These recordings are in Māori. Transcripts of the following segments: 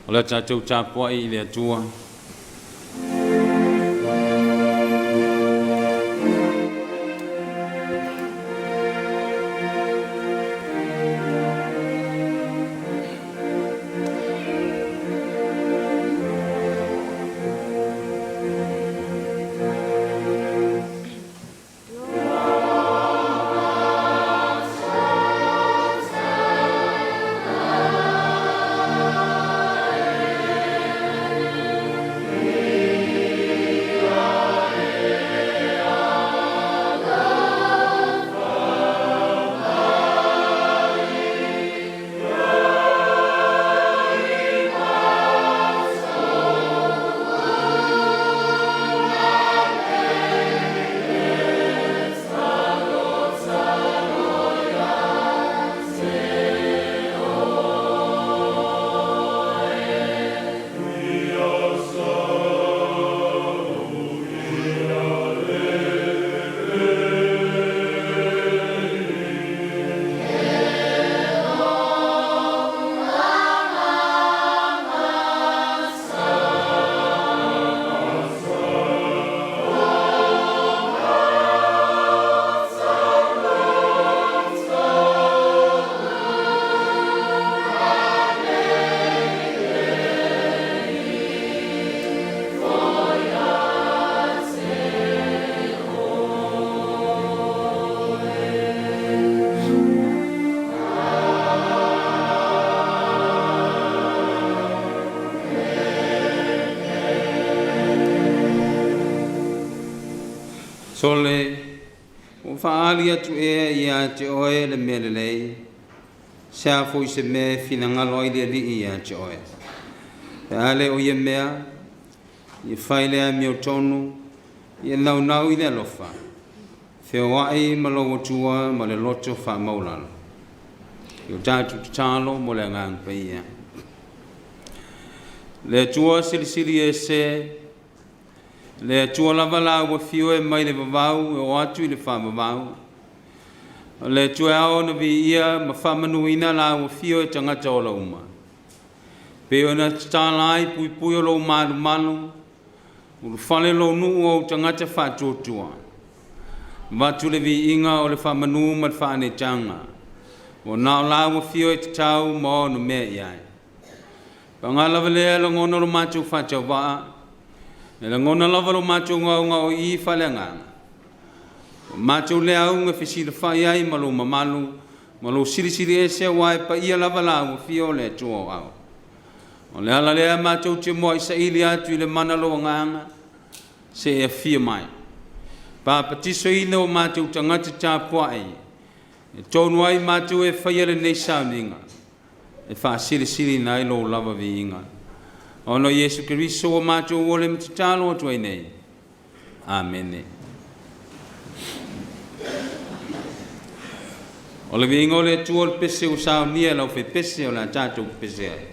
Ola tātou tāpua I le atua. Sole, o whaali atu ia te oe le mele lei, sea fo I se me finanga loi le li ia te oe. E ale o ia mea, I whaile a mio tonu, I nau nau I le alofa, feo wai ma lo tua ma le loto wha maulano. I o tātu talo mo le ngang pa ia. Le tua silisili e se, le tua lava la ua fio e mai le vavau e o atu I le wha vavau. Le tua ao na vi ia ma wha manuina la ua fio e tangata o la uma. Pe o na tālai pui pui o lo malu malu, ulu whale lo nuu o tangata wha tōtua. Vatu le vi inga o le wha manu ma le wha ane tanga. O na la ua fio e te tau ma o no mea iai. Pangalawa lea la ngona lo mātou wha tau waa. E la ngona lava lo mātou ngā o I whale nganga. Mātou lea unga whisila whai ai malo mamalu, malo sirisiri e se wai pa ia lava la ua fio le tua au. O le ala lea mātou te moa isa ili atu I le mana lo nganga, se e fia mai. Pa patiso I leo mātou tangata tāpua ai, e tonu ai mātou e whaiare nei sauninga, e wha sirisiri nai lo lava vi inga. Ono Yesu Kiriso o mātou o le matitalo atu ai nei. Amen. O le vinga o le tua le pese o Sauniga lau fe pese o la tātou pese ai.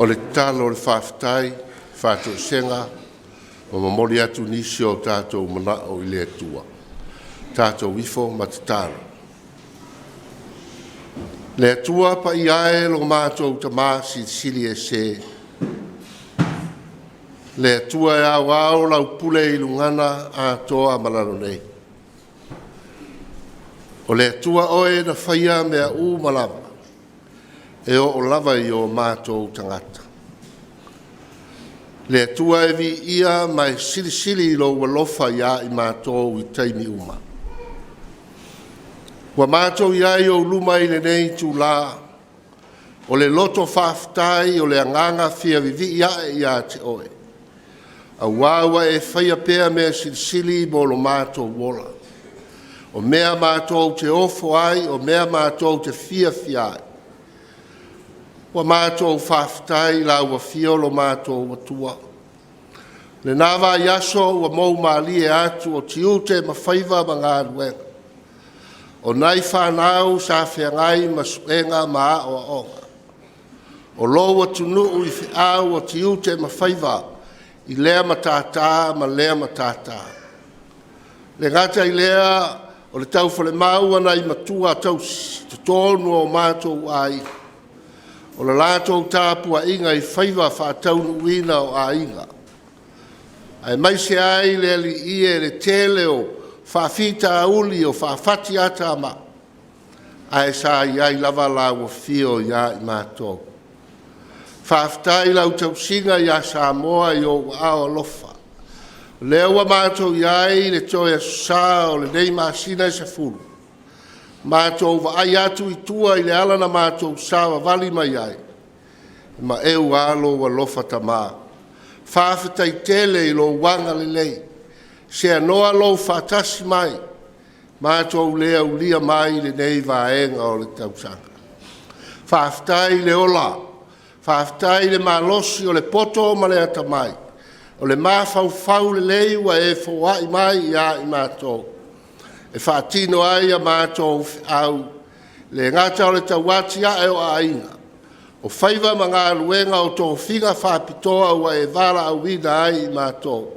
o le talo o le whawhtai, whātou senga, o mamori atu nisi o tātou mana o i le atua. Tātou wifo matatalo. Le atua pa i ae lo mātou tamā sili e se. Le atua e au au lau pule i lungana a toa malano nei. O le atua oe na whaia mea u malama. E o lava i o mātou tangata. Le atua e vi ia mai sili lo walofa ia I mātou I taimi uma. Wa mātou ia I o luma I le nei tu la, o le loto whaftai o le anganga fia vivi ia e ia te oe. A wawa e whaia pēr mea sili mo lo mātou wola. O mea mātou te ofo ai, o mea mātou te fia ai. Wa mātou whaftai la ua fio lo mātou watua. Le nawa yaso wa mou mali e atu o tiu te mawhaiva ma ngā ruenga. O nai whanau sa whiangai ma suenga ma o onga. O loa tunu I whiau o tiu te mawhaiva I lea matata ma lea matata. Le ngata I lea o le tau whale maua na I matua tausi, te tonu o mātou ai. O le lātou tāpua inga I whaiva whātaunu uina o a inga. Ai mai se ai le ali ie le tele o whawhita uli o whawhati ata ma. Ai sa ai lava la ua fio ia I mātou. Whawhtai lau tausinga ia Samoa I o ao lofa. Lea ua mātou iai le toia sa o le nei māsina I se furu. Mātou wa ai atu I tua I le ala na mātou sa wa vali mai ai. Ma eu alo wa lofa tamā. Whawhitai tele I lo wanga le lei. Se anoa lo whatasi mai. Mātou lea ulia mai le nei vaenga o le tausanga. Whawhitai le ola. Whawhitai le malosi o le poto ma le atamai. O le mawhau le lei wa e fawai mai ia I mātou. E whaatino ai a mātou au. Le ngata o le tauati a e o a inga. O whaiva ma ngā luenga o tō whinga whapitoa ua e wala au wina ai I mātou.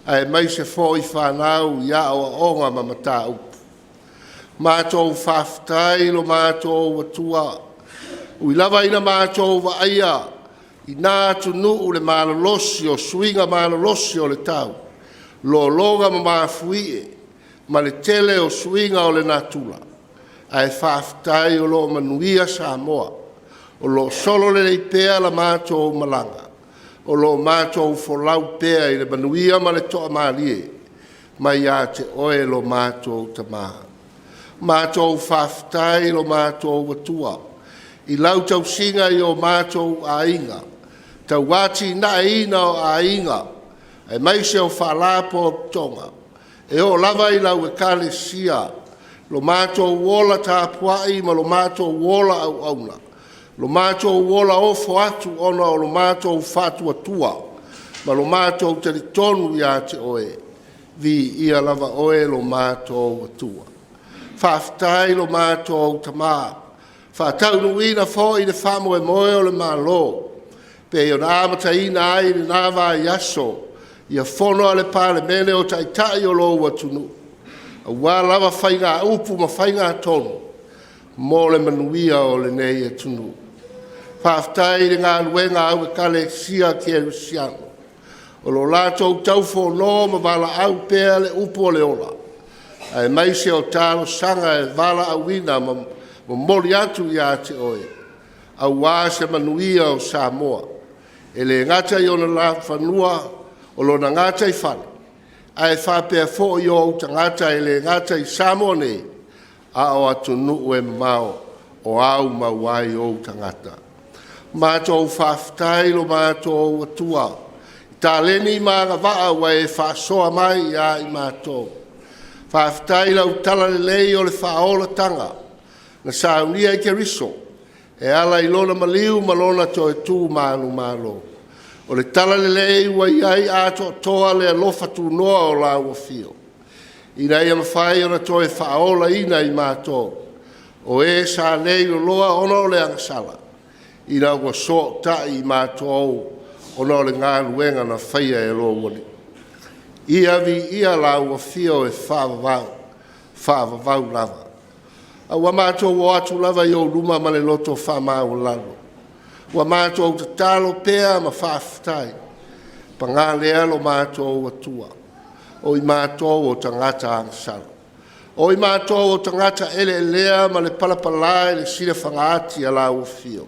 Ai mai se fōi whanau ia o a onga ma mata upu. Mātou whaftai lo mātou watua. Ui lava ina mātou wa aia. I nā tunu u le mālolosi o suinga mālolosi o le tau. Lo longa ma māfuie. Ma le tele o suinga o le natula. Ai whaftai o lo manuia Samoa. O lo solo le pea la mātou malanga. O lo mātou folau pea I le manuia ma le toa mālie. Mai a te oe lo mātou tamā. Mātou whaftai lo mātou watua. I lau tau singa I o mātou a inga. Tau wati na ina o a inga. Ai mai se o whalapo tonga. E o lava I lau e kale sia. Lo mātou wola tāpuai ma lo mātou wola au auna. Lo mātou wola ofo atu ona o lo mātou whātua tua. Ma lo mātou teritonu ia te oe. Vi ia lava oe lo mātou atua. Whaftai lo mātou tamā. Whātau nuina fō I le whamo e moe o le mālo. Pe o nā amata ina ai le nāwa I aso. Ia whono le pāle mene o taitai o lo watunu. A wā lava whainga upu ma whainga tonu. Mō le manuia o le nei e tunu. Whaftai le ngā luenga au e kale sia ki e rusiano. O lo lātou tau whono ma wala au pēr le upu o le ola. Ai mai se o tālo sanga e wala au ina ma mori atu ia te oe. A wā se manuia o Samoa. E le ngata I ona la whanua o lo na ngata I whane. Ai whapea fo I o tangata e le ngata I Samoa nei. A o atu nuu e mao o au mawai o tangata. Mātou whaftai lo mātou atua. Tā leni mā ngā waa wa e whasoa mai ia I mātou. Whaftai lau tala le lei o le whaola tanga. Na saunia I ke riso. E ala I lona maliu malona to e tū mānu mālo. O le tala le lei wa iai ato toa le alofa tu noa o la ua fio. Ina ia mawhai ona to e whaola ina I mātou. O e sa lei o loa ono o le angasala. ina ua so tai mātou ona o le ngā luenga na whaia e lo wani. Ia vi ia la ua fio e whaavavau lava. A ua mātou o atu lava i o luma ma le loto whamau lalo. Ua mātou te talo pēa ma whaafutai. Pa ngā lea lo mātou atua. O i mātou o tangata angsara. O i mātou o tangata ele lea ma le palapalai le sire whangaati a la ua fio.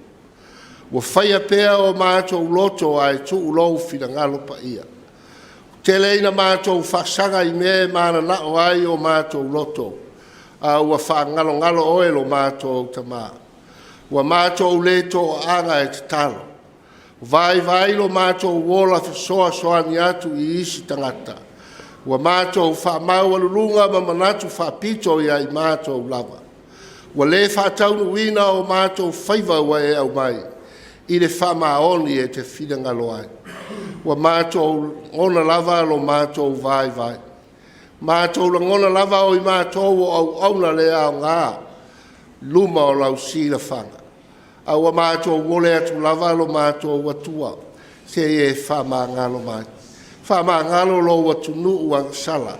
Ua whaia pēa o mātou loto ai tu ulou whina ngalo pa ia. Teleina mātou whasanga i me mana nao ai o mātou loto. A ua whangalo ngalo oelo mātou tamā. Ua mātou leto anga e te talo. Vai lo mātou wola fisoa soani atu i isi tangata. Ua mātou whamau alulunga ma manatu whapito ia i mātou lava. Ua le whataunu wina o mātou whaiva wa e au mai. I le whamaoni e te whingalo ai. Ua mātou ona lava lo mātou vai. Mātou langona lava o i mātou o au auna le au ngā. Luma o lau sila whanga. Aua mātou wole atu lava lo mātou watua. Se e whamangalo mai. Whamangalo lo watu nuu ang sala.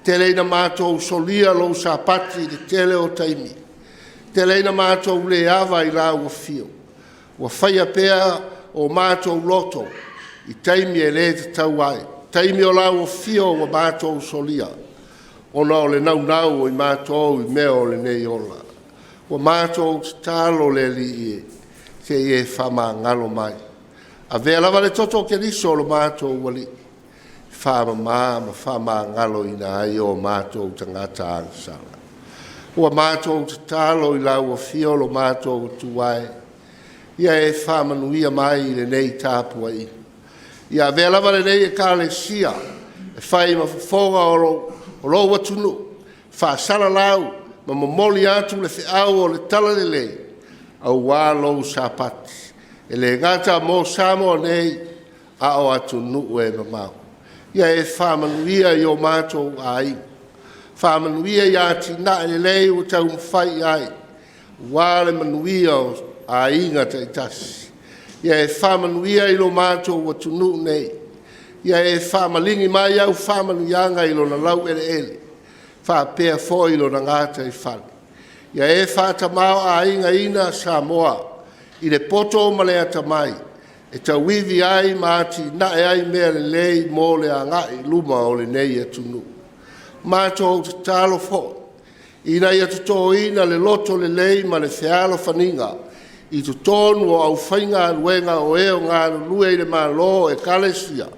Teleina mātou solia lo sapati de tele o taimi. Teleina mātou le ava i la ua fio. Ua whaia pēa o mātou loto. I taimi e le te tau ai. Taimi o la ua fio o mātou solia. Ona o le nau o i mātou i mea o le nei ola. Ua mātou te talo le li e. Se e whamangalo mai. A vea lava le toto ke riso lo mātou wali. Whamangalo ina ai o mātou tangata angsala. Ua mātou te talo i la ua fio lo mātou tuai. Ia e whamanuia mai le nei tāpua i. Ia vea lava le nei e kāle sia. E whai mawhonga o lo watunu. Whasara lau. Ma momoli atu le whiau o le tala le lei. Au wālou Sapati. E le ngata mō Samoa nei a o atu nuu e mamau. Ia e whamanuia i o mātou ai. Whamanuia i ati na e lei o tau mwhai ai. Wāle manuia o a inga te itasi. Ia e whamanuia i lo mātou atu nuu nei. Ia e whamalingi mai au whamanuianga i lo na lau ele. Whapea fōilo na ngāta i whani. Ia e whātamau a inga ina Samoa, i le poto ma le atamai, e tau wivi ai māti na e ai mea le lei mō le a ngai luma o le nei e tunu. Mātou te talo fō, ina i atu tō ina le loto le lei ma le whialo whaninga, i tu tōnu o au whainga ruenga o eo ngā lue i le mā lo e kalesia,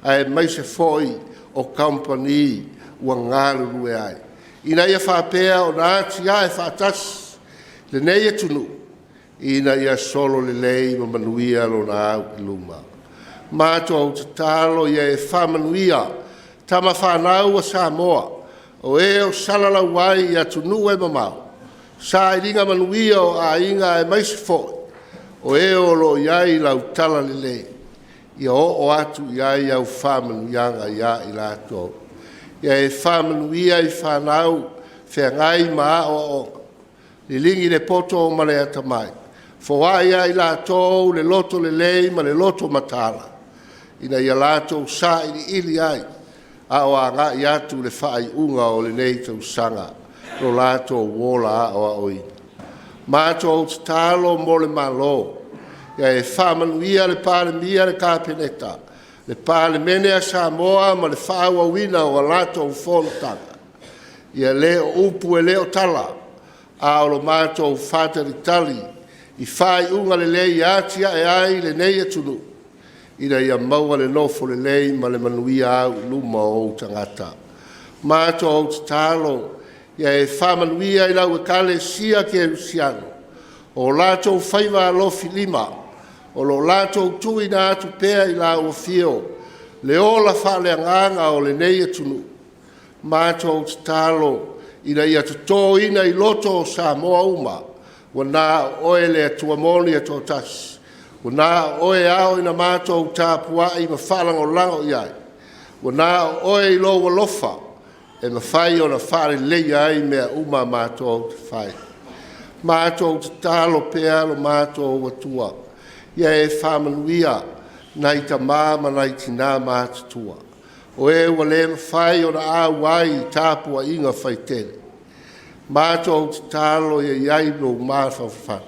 a e maise fōi o company ua ngāru lue ai. Ina ia whapea o nāti ai whātas le nei e tunu. Ina ia solo le lei ma manuia lo na au i luma. Mātou te talo ia e whamanuia tama whanau a Samoa. O e o salala wai ia tunu e mamau. Sa i ringa manuia o a inga e maisi fōi. O e o lo iai lau tala le lei. Ia o atu iai au whamanuianga ia i lātou. Ia e whamanuia i whanau whengai maa o. Li lingi le poto o male atamai. Fōa ia i lātou le loto le lei ma le loto matala. Ina ia lātou sa ili ai. A o a ngā i atu le whai unga o le nei tau sanga. Lo lātou wola a o a oi. Mātou te talo mo le malo. Ia e whamanuia le pāle mia le kāpeneta. Le pāle mene a Samoa ma le whaaua wina o a lātou whonotanga. Ia leo upu e leo tala. A o lo mātou whātari tali. I whai unga le lei atia e ai le nei e tunu. Ina ia maua le nofo le lei ma le manuia au luma o tangata. Mātou te talo. Ia e whamanuia i lau e kale sia ke usiano. O lātou whaiva alofi lima. O lo lātou tui nā atu pēa i la o fio, le ola whale anganga o le nei atunu. Mātou te talo, ina i atu tō ina i loto o Samoa uma, wa nā oe le atua moni ato tasi. Wa nā oe ao ina mātou tāpua i ma whalango lango iai. Wa nā oe i lo walofa, e ma whai o na whare leia ai mea uma mātou te whai. Mātou te tālo pēa lo mātou watua. Ia e whamanuia nai ta māma nai tina mātutua. O e wale mawhai o na āwai i tāpua inga whaitere. Mātou te tālo ia iai lo māwhawhawha.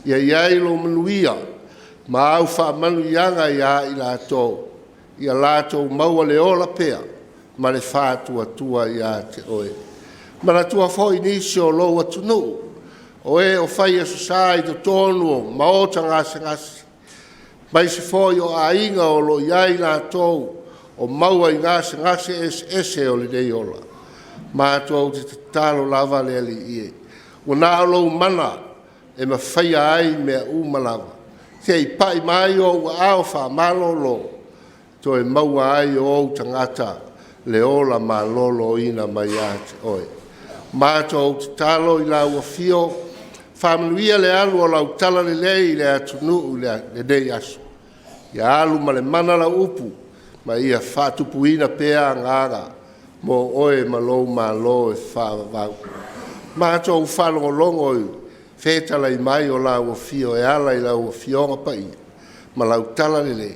Ia iai lo manuia. Ma au whamanu ianga ia i lātou. Ia lātou maua le ola pēa. Ma le whātua tua ia te oe. Mana tua fhoi nisi o lo atunu. O e o whai asu sāi to tonu o maota ngase ngase. Mai se fhoi o a inga o lo iai lātou. O maua i ngase ngase ese o le dei ola. Mātou te tālo lava le ali ie. O nā lo mana e ma whaia ai mea umalawa. Te i pai mai o au wha malolo. To e maua ai o tangata le ola ma lolo ina mai ate oe. Mātou te talo i lau a fio. Whamanuia le alu o lau tala le lei le atunu le dei asu. Ia alu ma le mana la upu. Ma ia whatupu ina pēa ngāra. Mo oe ma lou ma lo e whawavau. Mātou whalongolongo i. Fētala i mai o lau a fio e ala i lau a fionga pai. Ma lau tala le lei.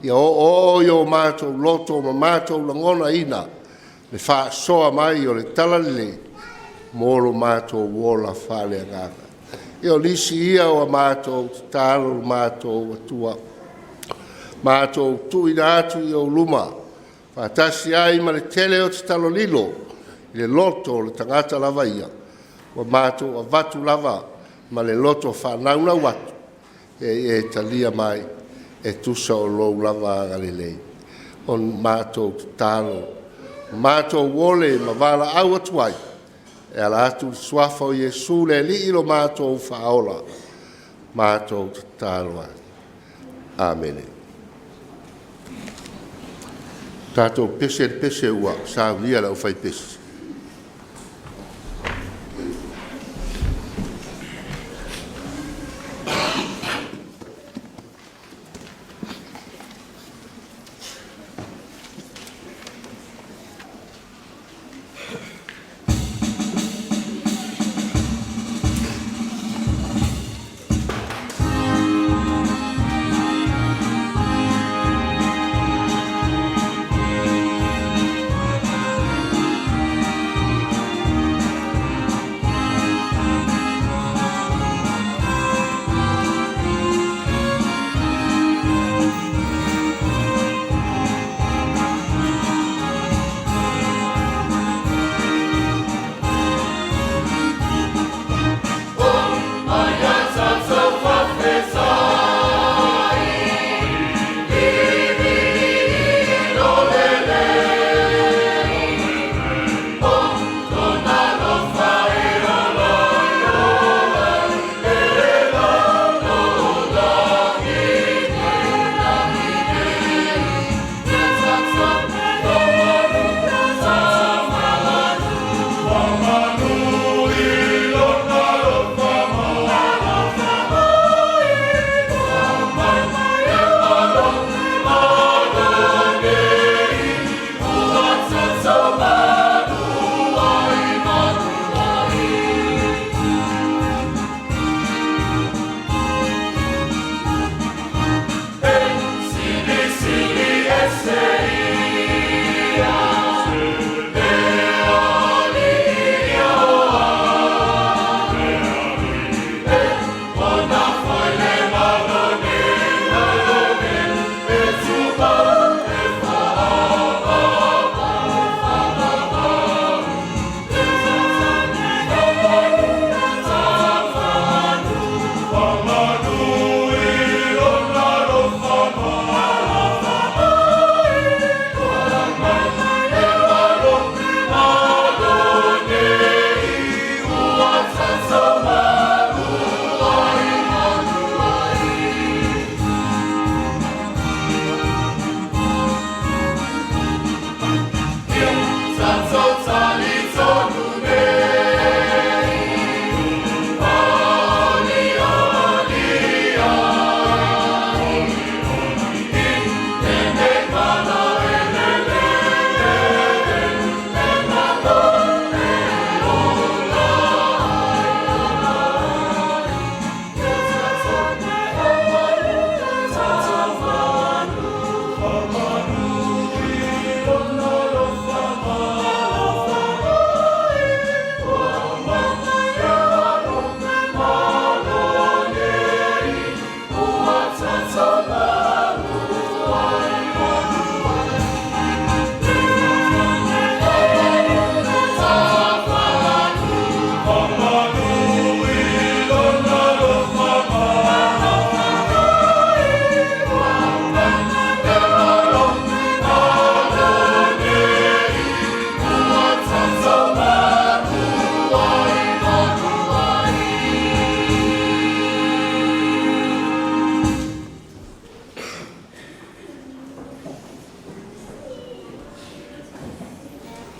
Ia o yo mātou loto ma mātou langona ina. Le wha soa mai o le tala le lei. Moro mātou wola whale a ngāka. Ia o nisi ia o a mātou tālo mātou atua. Mātou tuina atu i o luma. Whātasi ai ma le tele o te talo lilo. I le loto o le tangata lava ia. Wa mātou a vatu lava. Ma le loto whanauna watu. E talia mai. E tusa o lou lava a galilei. O mātou tālo. Mātou wole ma wala au atuai. E ala atu suafa o Jesu le li ilo mātou whaola. Mātou tāloa. Amen. Tātou pese ua. Saunia lau whai pese.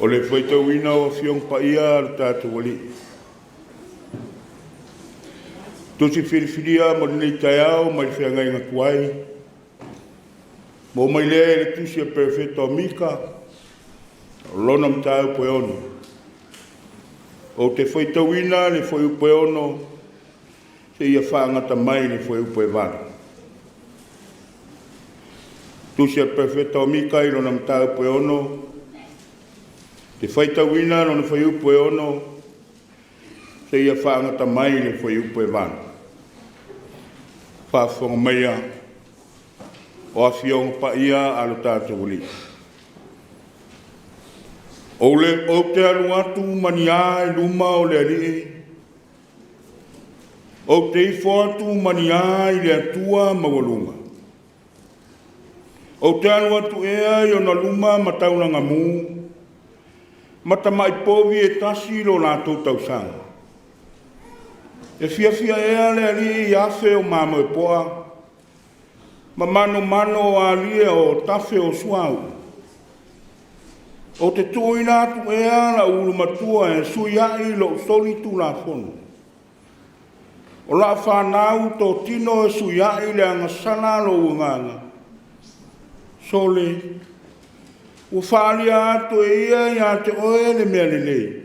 O le whaitauina o Afiong pa ia al tātou wali. Tusi whiriwhiria mo nei tai au mai whiangai ngā kuai. Mo mai lea le tusi a perfecto mika. Lona mtau poe ono. O te whaitauina le whai upoe ono. Se ia whaangata mai le whai upoe vana. Tusi a perfecto mika i lona mtau poe ono. Te whaitauina lona whai upoe ono. Se ia whaangata mai le whai upoe vana. Whawhonga meia. O Afiong pa ia alo tātou wali. O te alu atu mani ai luma o le ali. O te ifo atu mani ai le atua mawalunga. O te alu atu ea i ona luma mataunanga mu. Matamai povi e tasi lo lātou tausanga. E fia ea le ali i afe o mamo e poa. Ma mano o alia o tafe o suau. O te tuina atu ea la ulu matua e sui ai lo soli tu la fono. O la whanau to tino e sui ai le angasana lo unganga. Sole. O whalia atu e ia te oe le mea lelei.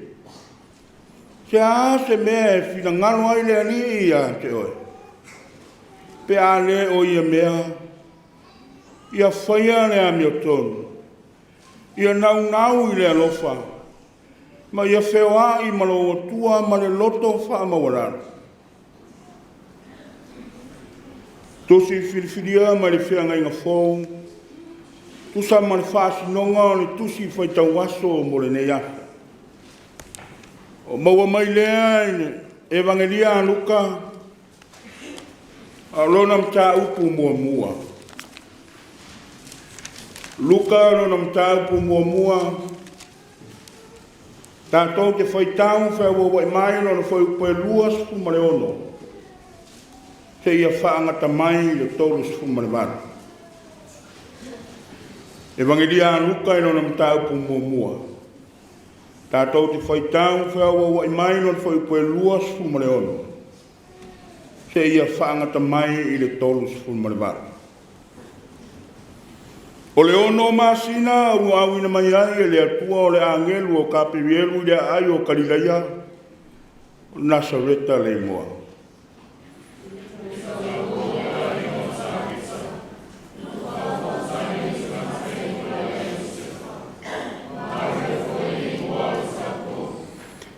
Se a se mea e whina ngalo ai le ali ia te oe. Pe a le o ia mea. Ia whaia le a mea tonu. Ia nau i le alofa. Ma ia whewa i malo o tua ma le loto wha mawarana. Tosi whiriwhiria ma le whianga inga whou. Tusa ma le whaasinonga o le tusi whaitau aso mo le nei asa. O maua mai lea evangelia luka. A lona mta upu mua. Luka lona mta upu mua. Tātou te whaitau whaua wai mai lona whai upoe luas fumare ono. Se ia whaangata mai le tolus fumare vana. Evangelia luka lona mta upu mua. Tātou te whaitau whaua wai mai lona whai upoe luas fumare ono. Se ia whaangata mai i le tolus fumare vana. O le ono masina u awina mai ai e le atua o le angelu o kapiwielu le ai o Kalilaia Nasareta le moa.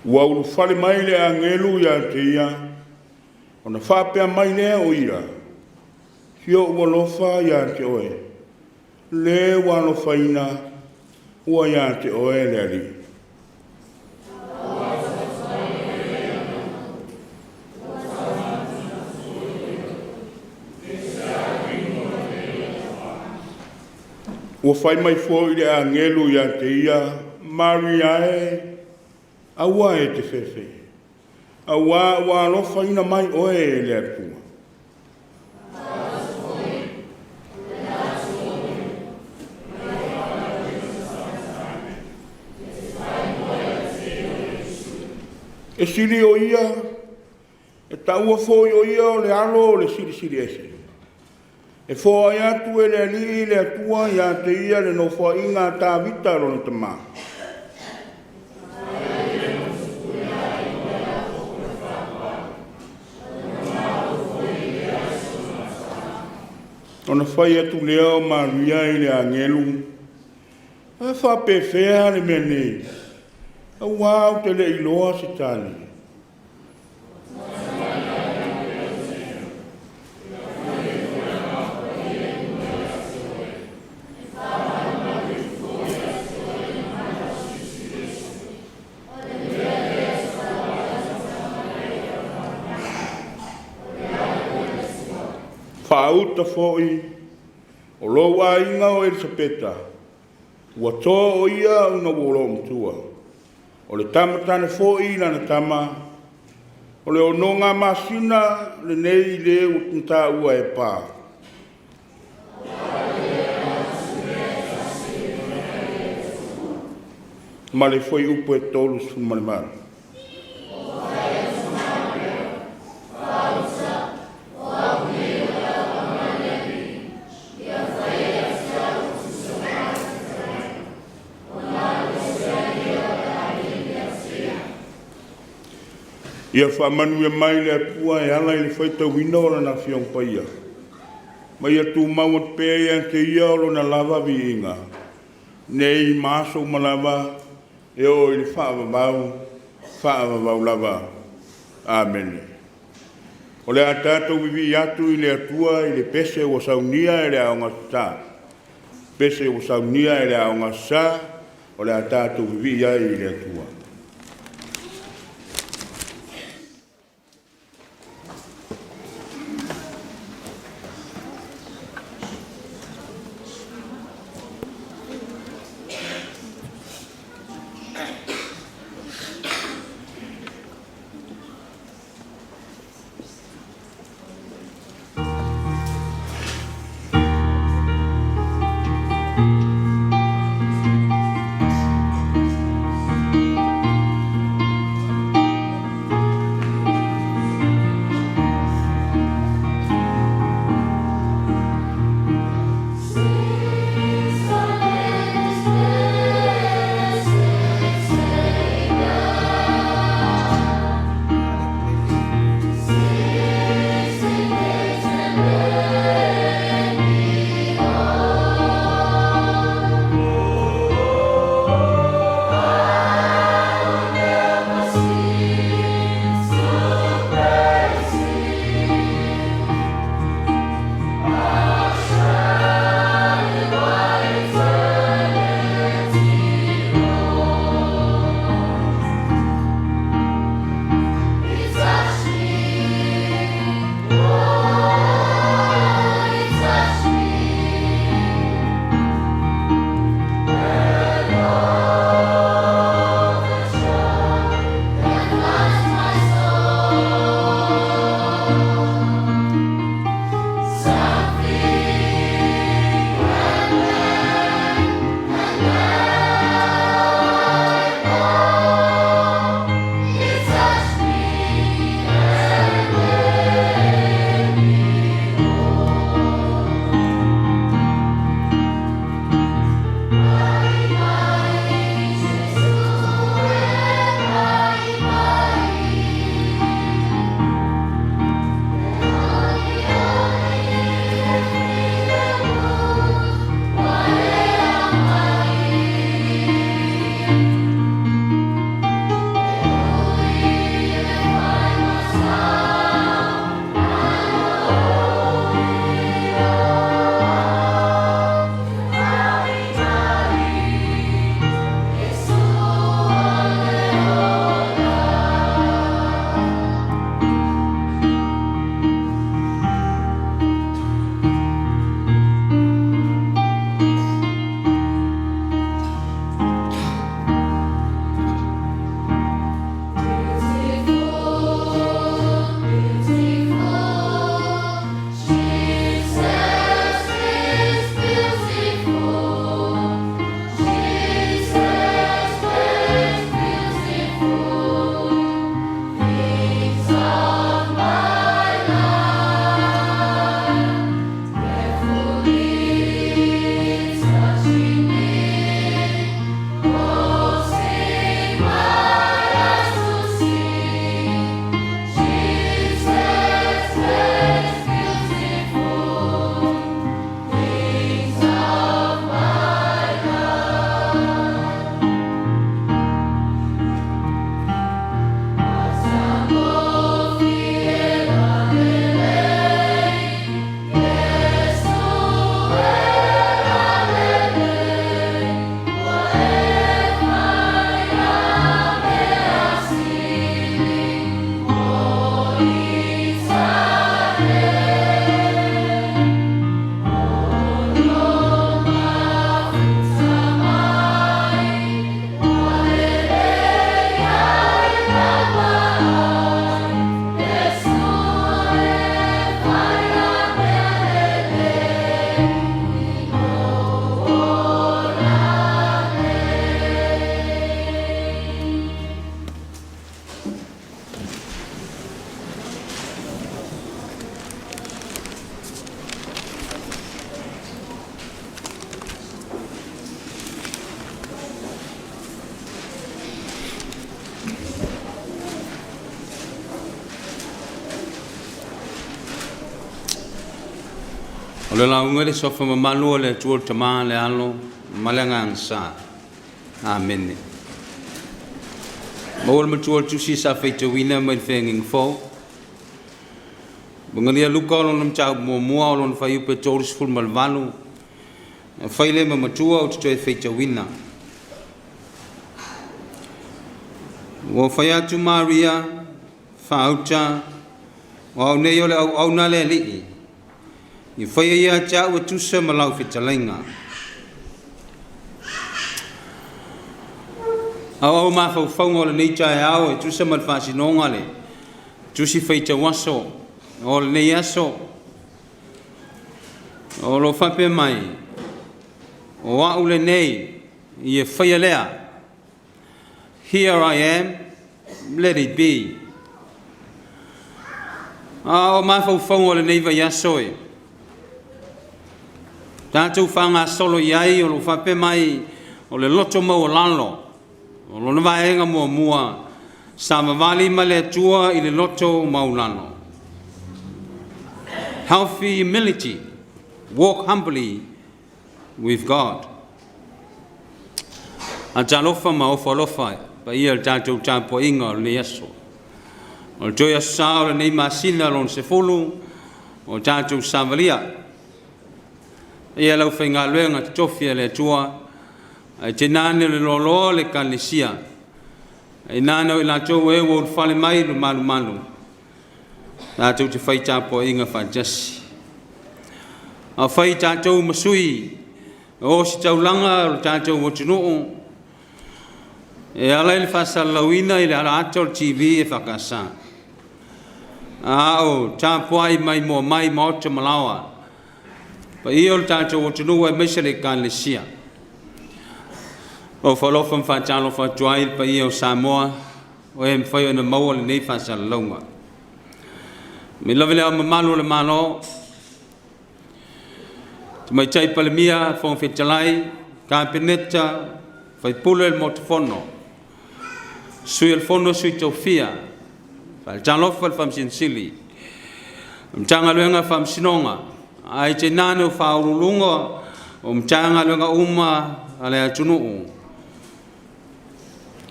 Ua ulu fale mai le angelu ia te ia o na whapea mai lea o ira. Hio ua lofa ia te oe. Le wano whaina ua ia te oe le ali. Ua whai mai fo i le angelu ia te ia Mariae aua e te whewhe. Aua wano whaina mai oe le atua. E siri o ia, e taua fōi o ia o le alo o le siri ese. E fōa ia tu e le ali le atua ia te ia le no fōa inga tā vita ro le tama. Ona whai atu leo Maria i le angelu. A whape whea le mea nei. A wau te le iloa se tani. Whauta fōi, o loa inga o Elisabeta, ua tō o ia una wolo mtua. O le tamatane fōi lana tama, o le ononga masina le nei le utinta ua e pā. Ma le foi upo e tolu su malimara. Ia whamanu e mai le atua e ala i le whaita wina o na whiong paia. Ma ia tū maut pēa ia ke ia o na lava vi inga. Nei māso malava e o i le whaavavau lava. Amen. O le atatou vivi atu i le atua i le pese o saunia e le aonga sa. Pese o saunia e le aonga sa o le atatou vivi ia i le atua. le launga le sofa mamalu le tuol tama le alo malangang sa. Amen. Mawal matuol tusi sa feita wina mai fenging fo. Bungalia luka lo nam chau mua lo fayu petoris ful malvalu. Faile mamatua o tutoe feita wina. Wo fayatu Maria fauta wa ne yo le au na le li. I faya ia cha o tusa malau fitalenga. Au ma fa fongo le nei cha au e tusa mal fasinonga le. Tusi feita waso o le nei aso. O lo fa pe mai. O wa ule nei I faya lea. Here I am, let it be. O ma fa fongo le nei va yasoe. Tātou whanga solo iai o lo whape mai o le loto mau lalo. O lo nawaenga mua sa mawali ma le atua I le loto mau lalo. Healthy humility. Walk humbly with God. A talofa ma ofa lofa pa ia le tātou tāpo inga o le aso. O le toi asa o le nei masina lon se fulu o tātou savalia. Ia lau whainga luenga tofia le tua, ai te nane le lolo le kanisia. Ai nane o ila tau e wo fale mai lu malu malu. Tātou te whai tāpo inga whajasi. A whai tātou masui, o si tau langa o tātou o tunuu. E ala ili whasalawina ili ala atol TV e whakasa. A o tāpo ai mai mo mai maota malawa. Pa ia o tātou o tunua e Missionary Committee. O whalofa mwhatalo whatuai pa ia o Samoa, o e mwhai o na maua le nei whasalonga. Me lawe leo mamalo le malo, te mai tai palemia, whongwhetalai, kāpeneta, whai pule le motofono, sui el fono sui taufia, whai talofa le whamsinsili, mtanga luenga whamsinonga, ai te nane o whaurulunga o mtanga luenga uma ale atunuu.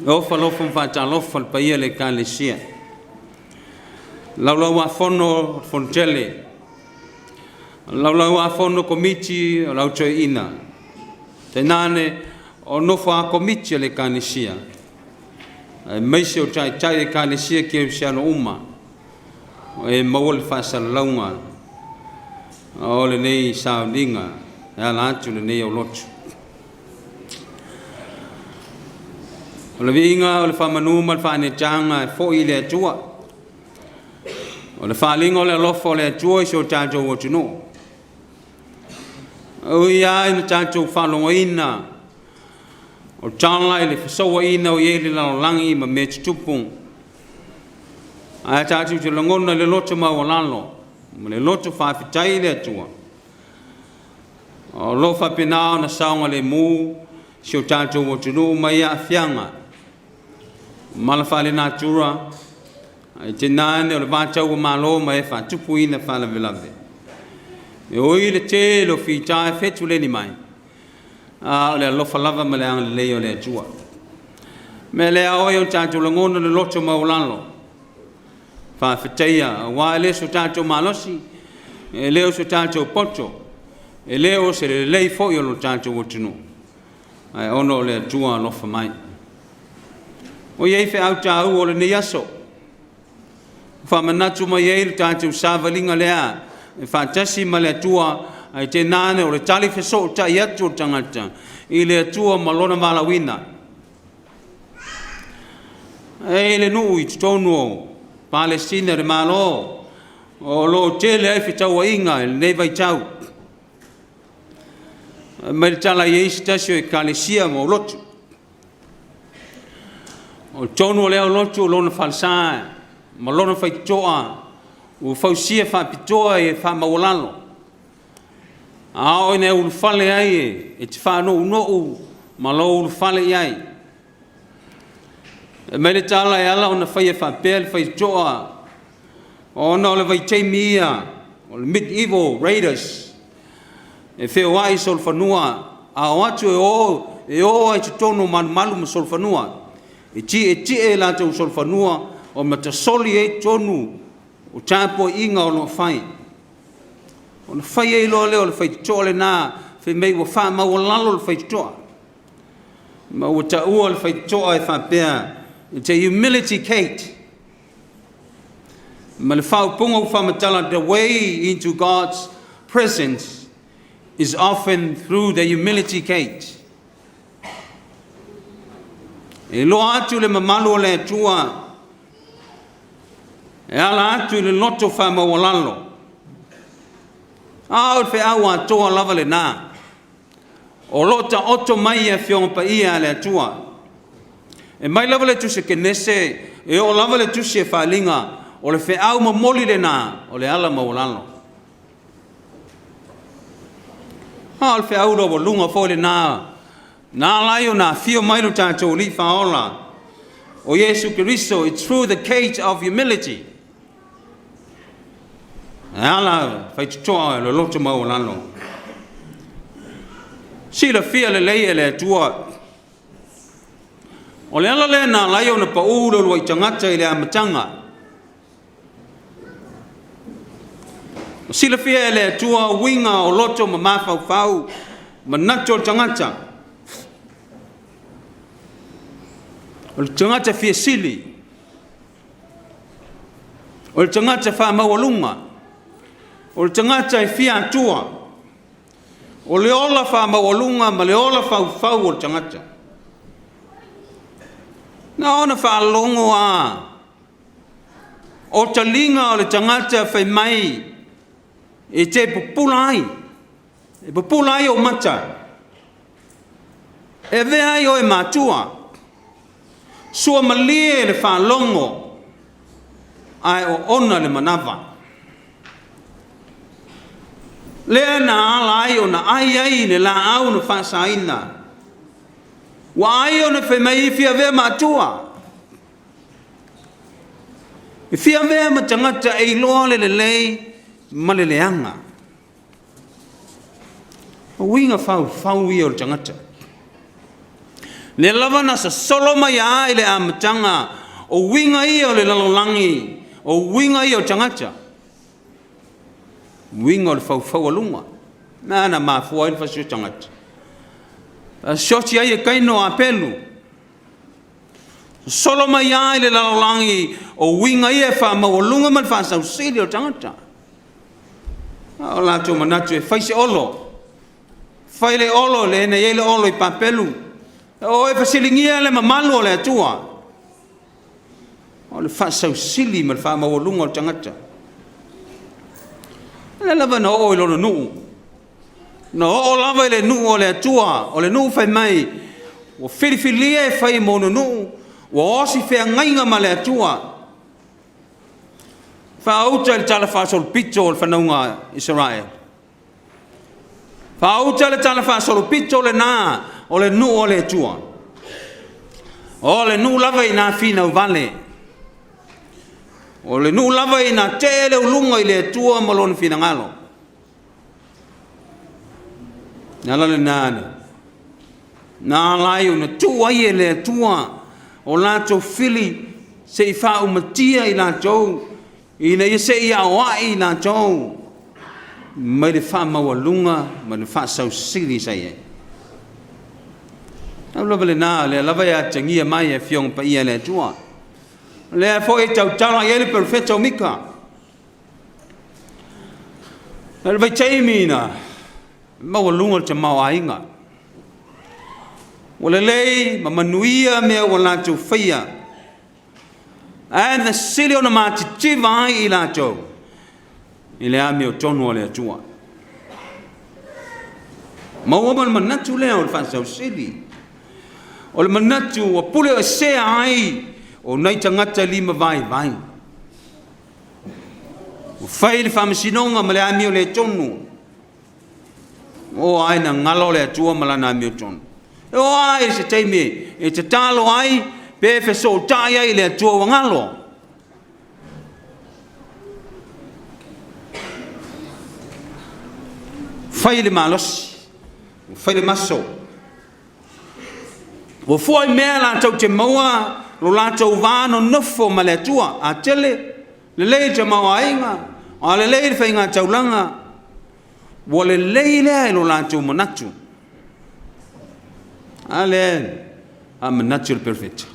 O whalofa mwhatalofa le paia le kālesia. Laulau a fono fontele. Laulau a fono komiti o lau toi ina. Te nane o nofo a komiti le kālesia. Meise o tai le kālesia ki e siano uma. E maua le whasalaunga. O le nei Sauniga, e ala atu le nei o lotu. O le vinga o le whamanu ma le whanetanga e fo I le atua. O le whalinga o le alofa o le atua I so tātou o tunu. O ia I na tātou whalonga ina. O tala I le whasawa ina o ieli lalolangi ma me tutupung. A tātou te langona le loto mau lalo. Ma le loto whawhitai le atua. O lo whapinao na saonga le mū, si o tātou o tunu mai a Afianga. Ma la whale nātura, ai te nāne o le vātau o malo ma e whatupu ina whale velave. E oi le te lo whitai whetu le ni mai. O le alofa lava ma le anga le leo le atua. Me le aoi o tātou langona le loto maulalo. Whawhitaia, wā le so tātou malosi, e leo so tātou poto, e leo se le lei fo I o lo tātou o tunu. Ai ono le atua alofa mai. O iei whi au tāu o le ni aso. Whamanatu mai iei le tātou sāvalinga lea, e whātasi ma le atua, ai te nāne o le tali wheso o tai atu o tangata, I le atua malona malawina. E le nuu I tutonu o, Palestina re malo o lo tele ai fitau inga nei vai tau mai tala ye stasio e kalesia mo lotu o tono le lotu lo na falsa ma lo na fai toa o fausia fa pitoa e fa maulalo a o ne u fale ai e te fa no ma lo u fale ai me le tala e ala ona fai e whapea le fai toa. O na le vai te mia, o le medieval raiders, e wheo ai sol whanua, a o atu e o ai te tono malu ma sol whanua, e tie la tau sol whanua, o matasoli e tonu, o tāpo inga o no whai. O na whai e loa leo le whai toa le nā, whai mei wa wha ma wa lalo le whai toa. Ma wa ta ua le whai toa e wha pēr, it's a humility Kate. Ma le whau punga wha matala, the way into God's presence is often through the humility Kate. E loa atu le mamalu o le tua, e ala atu le loto wha ma wa lalo. Au fe awa toa lava le nā. O lota oto mai e whionga pa ia le atua. E mai lava le tuse ke nese, e o lava le tuse e whalinga, o le fe au ma moli le nā, o le ala ma walalo. Ha, le fe au robo lunga fo le nā, nā lai o nā fio mai lo tātou li whaola. O Yesu Christo, it's through the cage of humility. Ala fai toa le loto mau lalo. Si la fia le lei le tua. O le ala le na lai ona pa ulo lo itangata ile amatanga. Si la fia le tua winga o loto ma mafau fau manato tangata. O tangata fia sili. O tangata fa mawalunga. O le tangata e fia atua. O le ola wha mawalunga ma le ola whau o le tangata. Na ona wha longo a. O talinga o le tangata whai mai. E te pupulai. E pupulai o mata. E vea o e matua. Sua malie le wha longo. Ai o ona le manawa. Lea na ala ai o na ai ne la au na whasaina. Wa ai o na whemai fia vea matua. E fia vea ma tangata e loa le lei ma le leanga. O winga whau i o le tangata. Le lava na sa solo mai a le amatanga o winga i o le lalolangi o winga i o tangata. Winga o le whau alunga. Nā mafua i le whasio tangata. Shoti ai e kaino a pelu. Solo mai ai le lalolangi o winga i e wha mawalunga man wha sausili o tangata. O lato manatu e whaise olo. Whaile olo le ene ele olo i papelu. O e whasilingia le mamalu o le atua. O le wha sausili man wha mawalunga o tangata. Le lava na o ilo nuu. Na o lava ile nuu o le atua, o le nuu whai mai. O whiriwhilia e whai mono nuu. O osi whea ngainga ma le atua. Wha auta le tala whaasol pito o le whanaunga Israel. Wha auta le tala whaasol pito le nā o le nuu o le atua. O le nuu lava i nā whina u vale. O le nuu lava i nā te le ulunga i le atua malona whina ngalo. Nala le nāne. Nā lai o na tua i e le atua. O lātou whili se i wha umatia i lātou. I na i se i awai i lātou. Mai le wha mawalunga, mai le wha sausiri sa i e. Au lava le nā, le lava i a tangia mai e whiong pa i e le atua. Le fo e tau tala i ele perfeta o mika. Le vai taimina. Mawalunga te mawa inga. Wale lei, mamanuia mea walatou whaia. And the sili o na mātitiva ai i lātou. I le ame o tonu o le atua. Maua le manatu lea o le whaasau sili. O le manatu o pule o sea ai. O nei tangata lima vai. O whai le whamisinonga ma le ame o le tonu. O aina ngalo le atua ma lana ame o tonu. O ai se teime, e te talo ai, pe fe so tai ai le atua wangalo. fai le malos fai le maso o foi mea la tau te maua lo la tau vano nofo ma le tua a tele le le te maua inga a le le fai ngā taulanga wo le le le lo la tau manatu a le a manatu perfect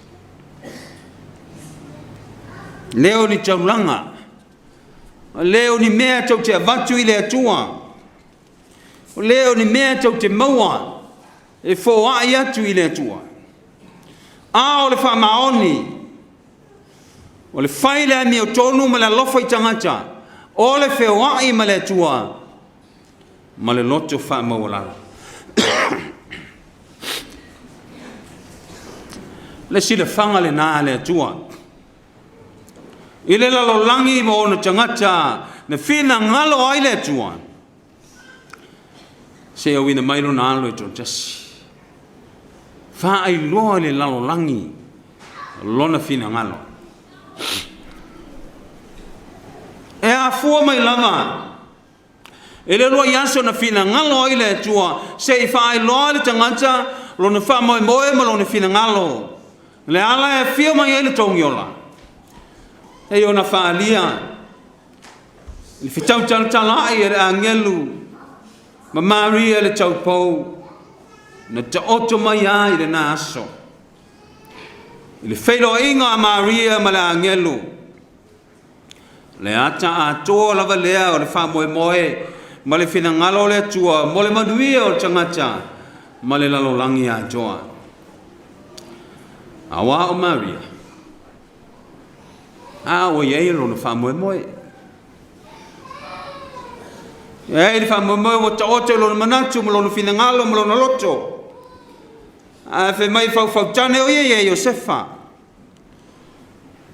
leo ni taulanga leo ni mea tau te avatu i le atua leo ni mea tau te maua e fo ai atu i le atua a o le whamaoni o le whaile mi o tonu ma le lofa i tangata o le whewai ma le atua ma le loto whamaualala le sila whanga le nā le atua i le lalolangi ma o na tangata na whina ngalo ai le atua se o wina mailo na alo e tō tasi wha ai loa le lalolangi lona whina ngalo e a fua mai lava e le loa yaso na whina ngalo ai le atua se i wha ai loa le tangata lona wha moe moe ma lona whina ngalo le ala e whio mai e le tōngiola e o na wha alia le whitau tala ai e re angelu ma Maria le taupou na te oto mai ai le naso i le whailo inga a Maria ma le angelu le ata a toa lava lea o le wha moe moe ma le whina ngalo le atua mo le manuia o le tangata ma le lalolangi a joa awa o Maria a o iei lo na wha moe moe e le whamomoe o ta ote lo na manatu mo lo na whina ngalo mo lo na loto a whi mai whau tane o ie e Josefa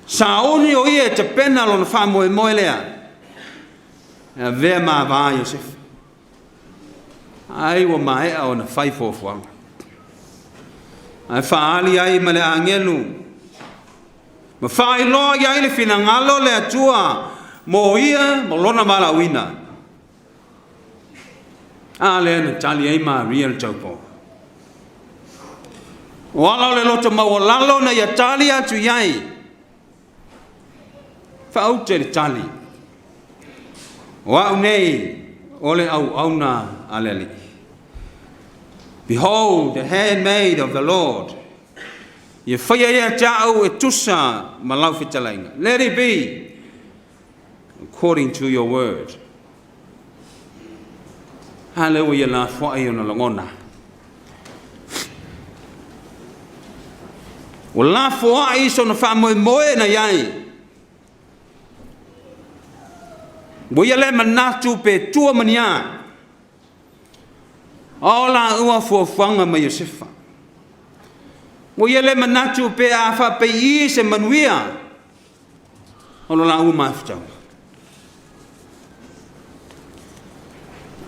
sa oni o ie te pena lo na whamoe moe lea e vea maa vaa Josefa ai wa mae o na whaifofuanga ai whaali ai ma le angelu ma whai loa iai le whina ngalo le atua mo ia mo lona mala wina a le na tali ai Maria le taupo wala le loto mawalalo na ia tali atu iai whaute le tali wa unei ole au na aleli behold the handmaid of the Lord ye whaia ia tau e tusa malau fitalainga let it be according to your word haleluya la fai ona langona wala fai so na famo moe na yai boya le manatu pe tua mania ola ua fofanga ma Josefa boya le manatu pe afa pe i se manuia ola la u mafta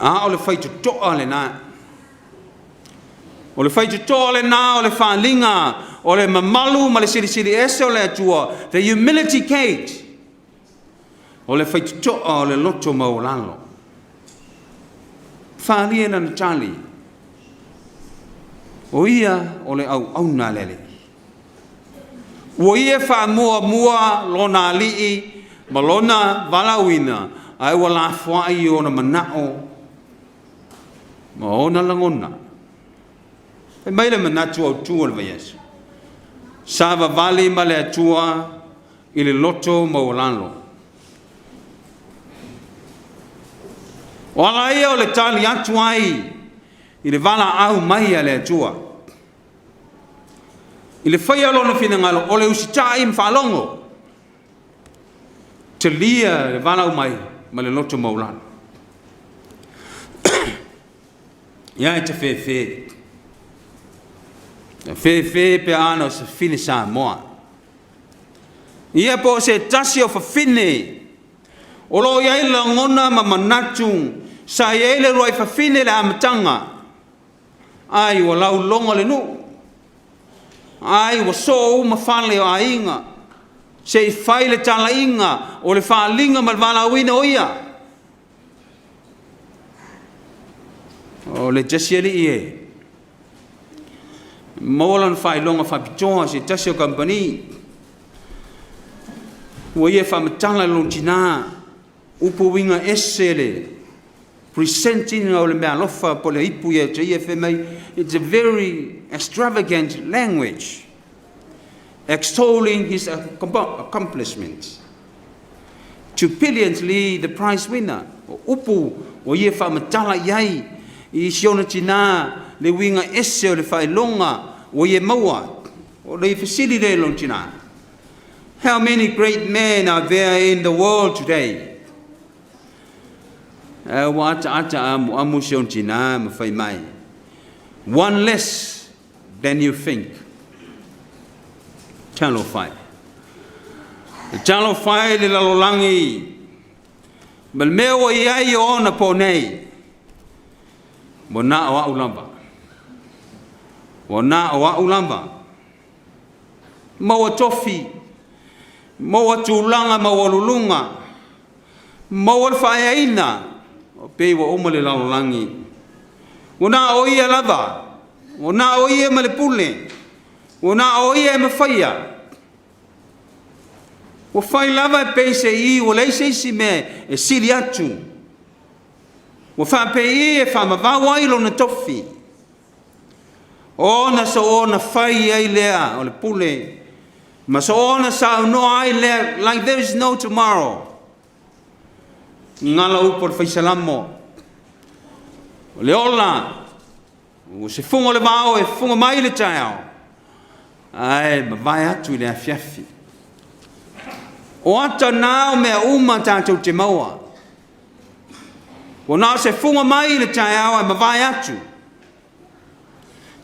a o le fai to ale na o le fai to ale na o le falinga o le mamalu ma le siri ese o le atua the humility cage o le fai to o le loto maulalo fali na Charlie o ia o le au na lele o ia fa mua lona li malona valawina ai wala fai o na manao ma ona langona e mai le manatu au tua le vaiasu sava vali ma le atua i le loto maulalo wala ia o le tali atu ai i le vala au mai a le atua i le whaia lona finangalo o le usitai mwhalongo te lia le vala au mai ma le loto maulalo ia e te whewhe pe ana o se fine Samoa ia po se tasi o whawhine o lo iai la ngona ma manatu sa iai le roi whawhine le amatanga ai wa lau longa le nu ai wa so ma whale o ainga se i whai le tala inga o le whalinga ma le wala wina o ia o le jasieli e molan fai longa fa pitoa se tasio company o ia fa matala lontina upu winga esele presenting o le mea lofa po le ipu ia te EFMA. It's a very extravagant language extolling his accomplishments. Jubilantly the prize winner upu o ia fa matala iai I siona tina le winga ese o le fai longa o ia maua o le fasili le long tina. How many great men are there in the world today? Wa ata amu siona tina ma fai mai. One less than you think. Channel 5. Channel 5 le lalolangi. Mal meo iai o na po nei. Wana wa ulamba. Wana wa ulamba. Mawa tofi. Mawa tulanga mawa lulunga. Mawa fayaina. Pe wa omale lalolangi. Wana oia lava. Wana oia malepule. Wana oia mafaya. Wa fai lava pe se I wa leise si me e sili atu. Wa fa pe I e fa mavawa I lona tofi. Ona sa ona fai ai lea o le pule. Ma sa ona sa no ai lea like there is no tomorrow. Ngala upo le faisalamo. O le ola. O se fungo le vao e fungo mai le taiao. Ai mavai atu I le afiafi. O ata nao mea uma tātou te maua. O nao se funga mai le tai awa e mawai atu.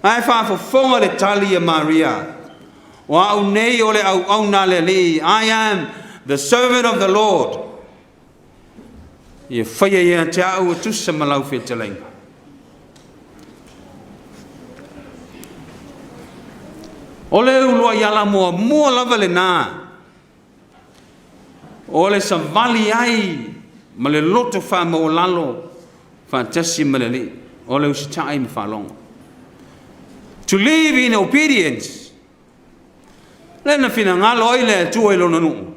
Ai whaafofonga le tali a Maria. O au nei o le au na le li. I am the servant of the Lord. Ia whaia ia te au tusa malau whi te lenga. O le ulua iala mua lava le nā. O le savali ai ma le loto wha ma o lalo fantasi ma le li o le usitai ma whalonga. To live in obedience. Le na whina ngalo i le tua I lona nuu.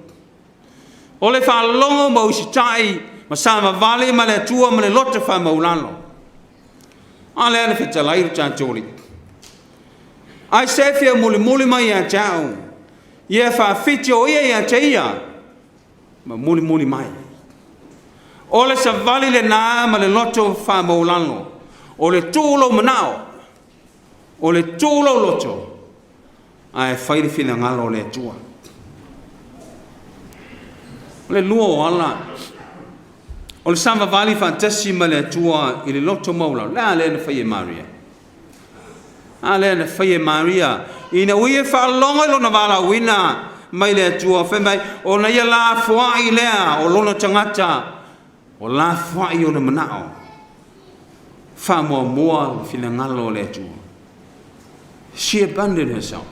O le whalonga ma usitai ma sa ma vale ma le tua ma le loto wha ma o lalo. A le ana whitalai ruta tori. Ai sefia muli mai a tau. Ia wha whiti o ia te ia. Ma muli mai. O le savali le nā ma le loto wha maulano. O le tūlo manao. O le tūlo loto. Ai whairi whina ngalo le tua. O le lua o ala. O le sama vali fantasi ma le tua I le loto maulano. Lea le na whaie Maria. A le na whaie Maria. Ina uie whaalonga ilo na wala wina. Mai le tua whemai, o na ia la fuai lea, o lona tangata, o la fuai o na manao. Wha mua whina ngalo le tua. She abandoned herself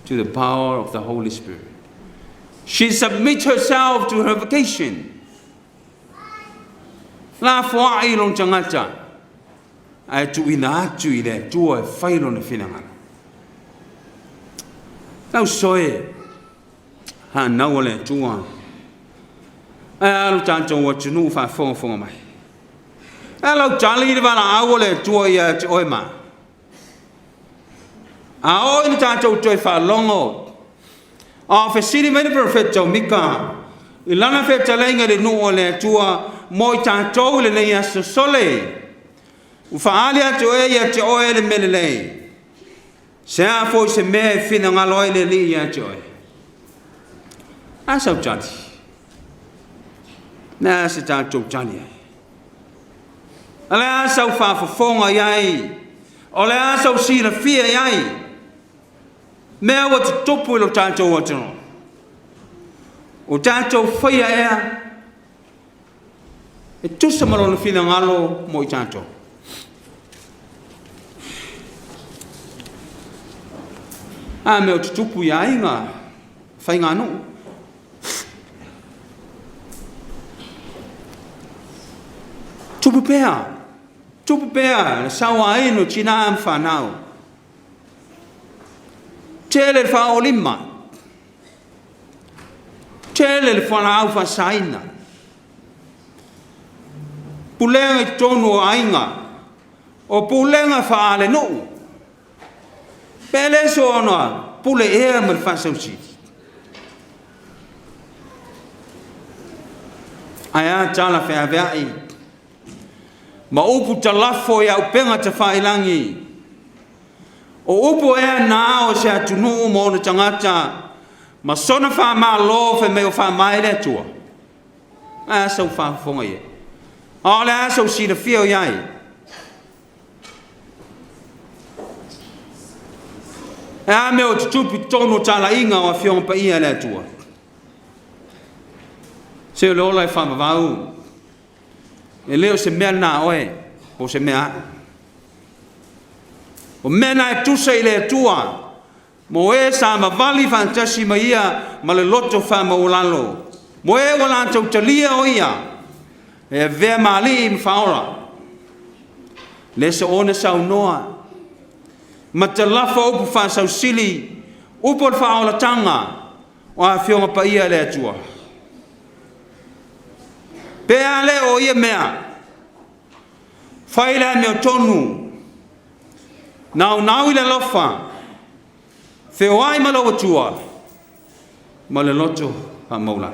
to the power of the Holy Spirit. She submits herself to her vocation. La fuai lona tangata, ai tu ina atu I le tua whai lona whina ngalo. Tau soe, ha nau le tua. Ai alu tātou o tunu wha whonga mai. Ai lau tali I wala awo le tua ia te oe ma. A oi ni tātou toi wha longo. A whesiri mene profeto mika. I lana wheta lenga le nu o le tua mo I tātou le nei aso sole. Ufa alia te oe ia te oe le mele lei. Se a foi se me fina ngaloi le li ia te oe. A sau tali. Nā se tātou tali ai. A le a sau whaafafonga iai. O le a sau sira fia iai. Mea wa te topu ilo tātou atano. O tātou whaia ea. E tusa malona fina ngalo mo I tātou. A mea o te tupu iai ngā whai ngā nuu. tupu pea, sawa ino china am whanau. Tele le wha olima. Tele le whanau wha saina. Pulenga I tonu o ainga. O pulenga wha ale no. Pele so ona, pule ea me le wha sausi. Aia tala whea veai. Ma upu talafo ia upenga te whailangi. O upu ea nao se atunu mo na tangata. Ma sona wha maa lo fe meo wha mai le tua. Aia sau wha fonga ia. O le aia sau sida whio iai. Ea meo tutupi tono tala inga o whionga pa ia le tua. Se o le ola I whamavau. E leo se mea nā oe, o se mea. O mea nā e tusa I le atua, mo e sa mawali fantasi ma ia, ma le loto whamaulalo. Mo e wala tau talia o ia, e vea maali I mwhaora. Le se one sau noa, ma te lafa upu wha sau sili, upo le whaola tanga, o a whionga pa ia le atua. Pea le o ia mea. Whaile meo tonu. Nau I le lofa. Whio ai ma lawa tua. Ma le loto ha maula.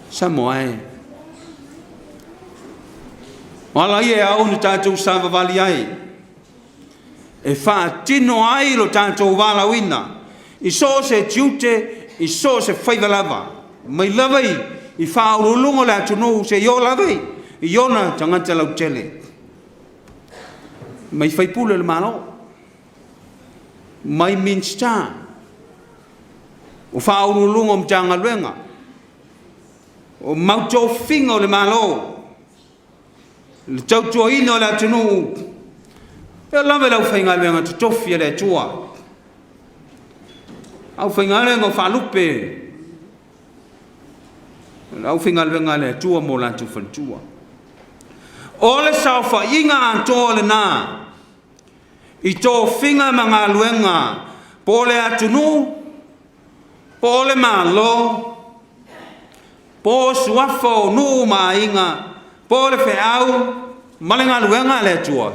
Samoa e. Wala ia au ni tātou sāwa wali ai. E wha tino ai lo tātou wala wina. I so se tiute, I so se whaivalava. Mai lavai. I whaurulungo le atunu se yo lavei. I yona tangata lau tele. Mai whaipule le malo. Mai minsta. O whaurulungo mtanga luenga. O mauto fingo le malo. Le tautua ino le atunu. E lave lau whainga luenga tutofia le tua. Au whainga luenga o whalupe. Au finga luenga le tua mo lantu whantua. O le sauwha inga anto le nā. I tō finga mga luenga. Po le atunu. Po le malo. Po suafo nu ma inga. Po le whiau. Malenga luenga le tua.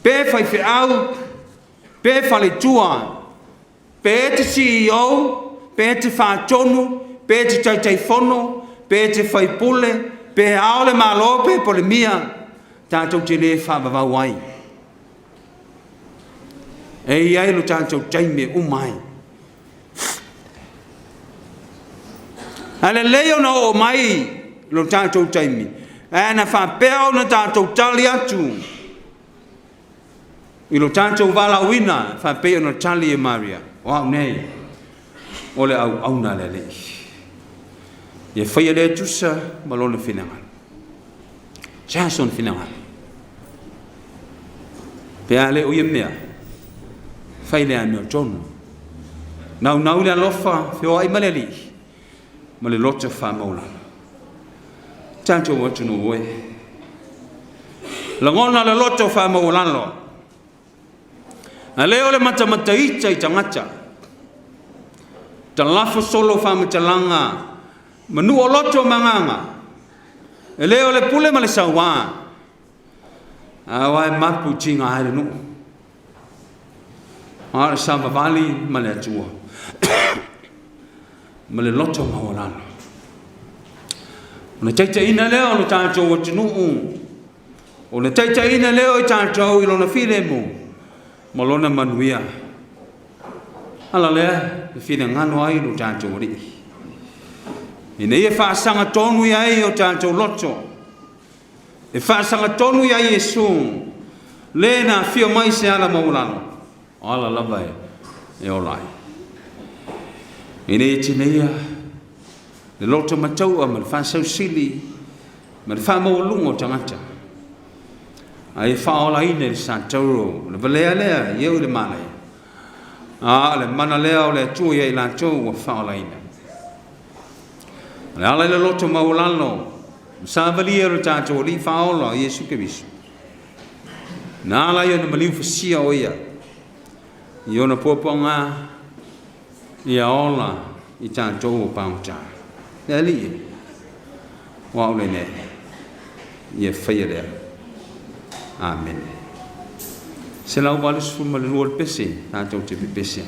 Pe whai whiau. Pe whale tua. Pe te CEO. Pe te whātonu. Pe te taitai whono, pe te whaipule, pe aole malo, pe pole mia, tātou te le whamawau ai. E iai lo tātou taime umai. Ale leo na o mai lo tātou taime. E na whapeo na tātou tali atu. I lo tātou walawina, whapeo na tali e Maria. Wow, nei. Ole au na le lei. Ia whaia lea tusa malona whinanga. Sea son whinanga. Pea le o ia mea. Whai lea mea tonu. Nau lea lofa whio ai maleli. Ma le lota wha maula. Tātou watu no oe. Langona le lota wha maulalo. A leo le mata ita I tangata. Ta lafa solo wha matalanga. Manu o loto manganga. E leo le pule ma le sawa. Awa e mapu tinga haere no. Awa sama vali ma le atua. Ma le loto mawalano. O le teita ina leo lo tātou o tunu. O le teita ina leo I tātou I lona while mo. Ma lona manuia. Ala lea, le while ngano ai lo tātou ri. Ina ia whaasanga tonu iai o tātou loto. E whaasanga tonu iai e su. Le na whio mai se ala maulano. Ala lava e olai. Ina ia tineia. Le loto matau a ma le whaasau sili. Ma le whaamaulungo tangata. A e whaola ina le sātauro. Le valea lea, ieu le malai. A le mana lea o le atua iai lātou wa whaola ina. Le ala le loto maulano, Savali ro chacho li faolo Yesu Kristo. Na la yo na maliu fasia oia. Yo na poponga ia ola I chacho paucha. Neli. Wa ole ne. Ye fayele. Amen. Selau balis fu maluol pese, chacho te pese.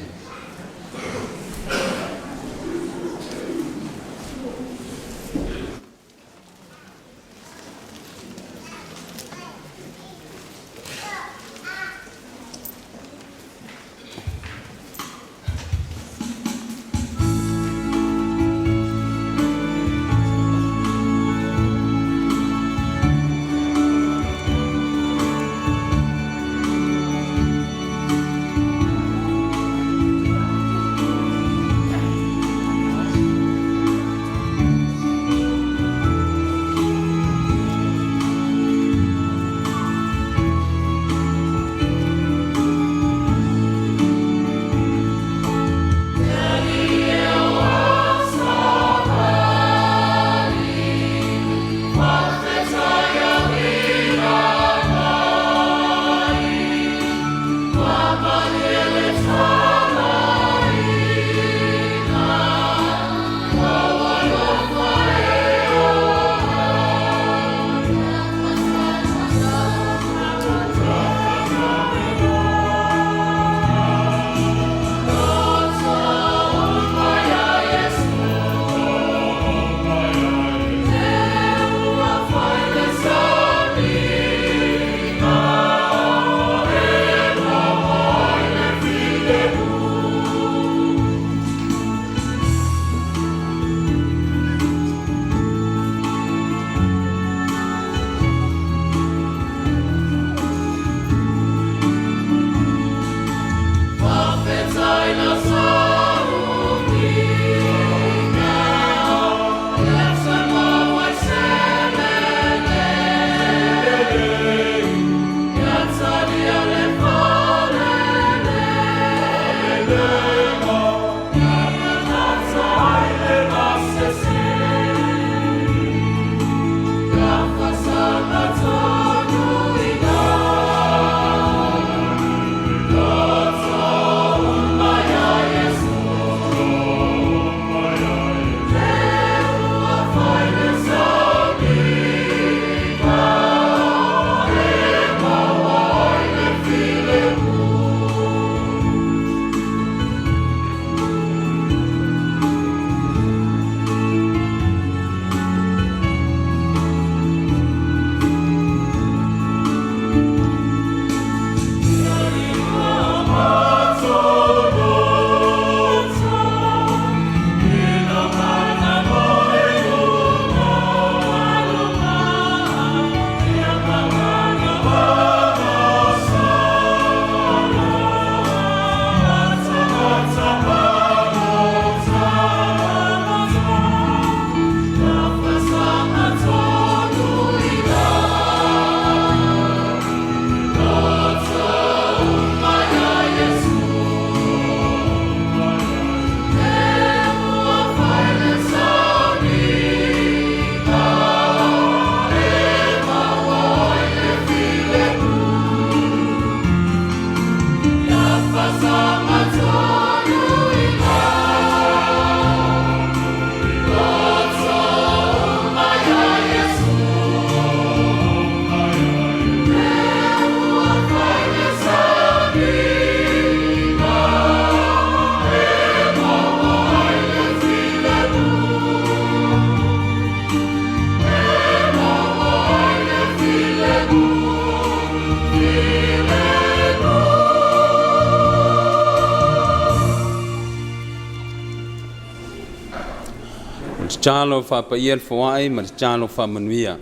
Chalo fa pa iel foai ma chalo fa manuia.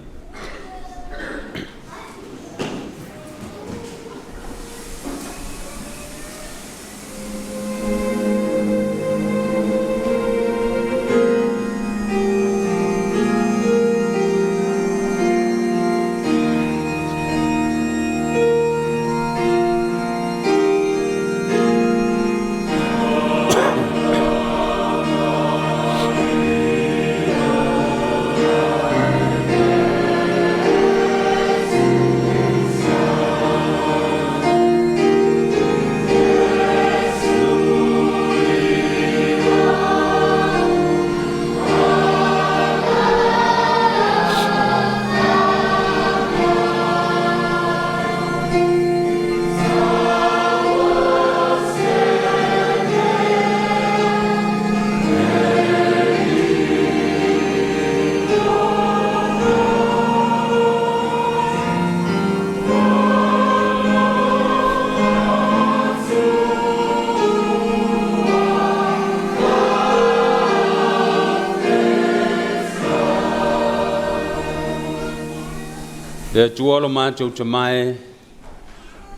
Le tua lo mātou te mai,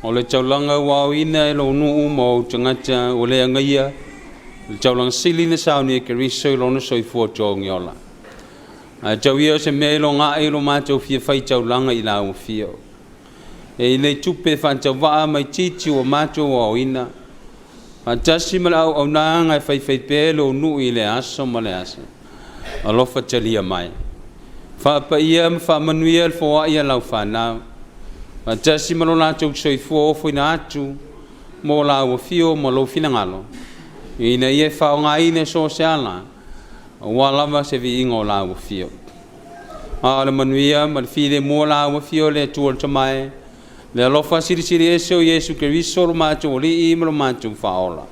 o le taulanga wawina e lo nuu mo tangata o le angaia, le taulanga sili na sauni e keriso i lona soifua tongi ola. A tau ia se mea lo ngā e lo mātou fia whai taulanga i la o fio. E nei tupe whantau waa mai titi o mātou wawina, a tasi mala au nanga e whai pe lo nuu i le aso ma le aso. Alofa talia mai. Whapa ia whamanuia le whawa ia lau whanau. Ma tasi malo nātou soifua o fwina atu, mō lau fio ma lo fina ngalo. Ina ia whao ngā ine so se ala, walawa se vi ingo lau fio. A le manuia ma le fide mō lau fio le tuol tamai, le alofa siri eso Yesu Keriso lo mātou o li i ma lo mātou whaola.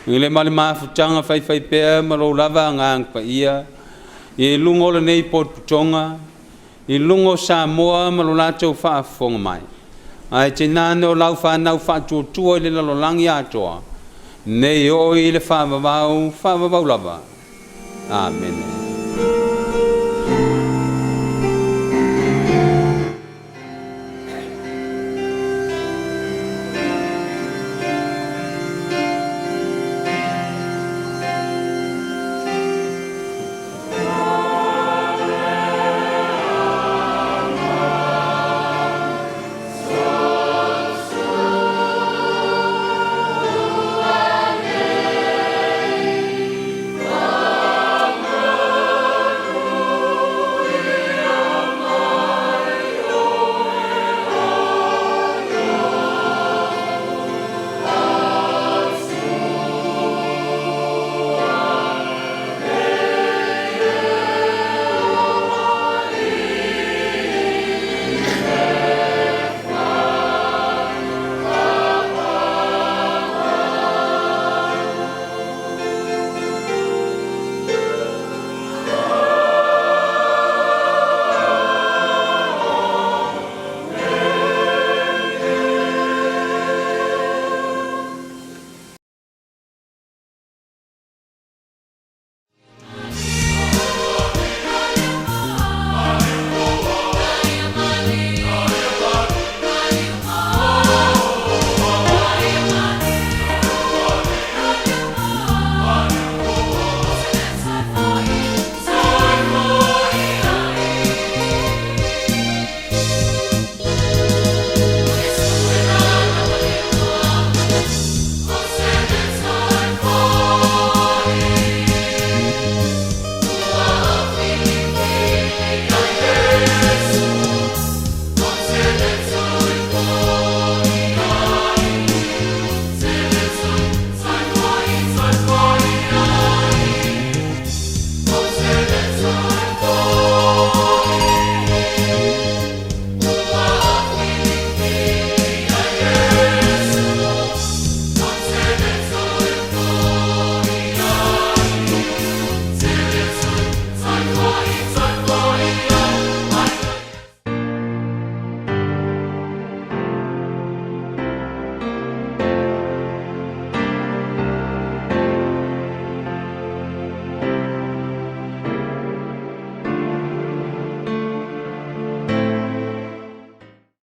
Ile mali mafutanga whai pēr ma lo lava ngang pa ia, I lungo le nei pot putonga, I lungo Samoa ma lo lātou whaafonga mai. Ai te nāne o lau whanau whātua le lalo langi atoa, nei o I le whaavavau lava. Amen.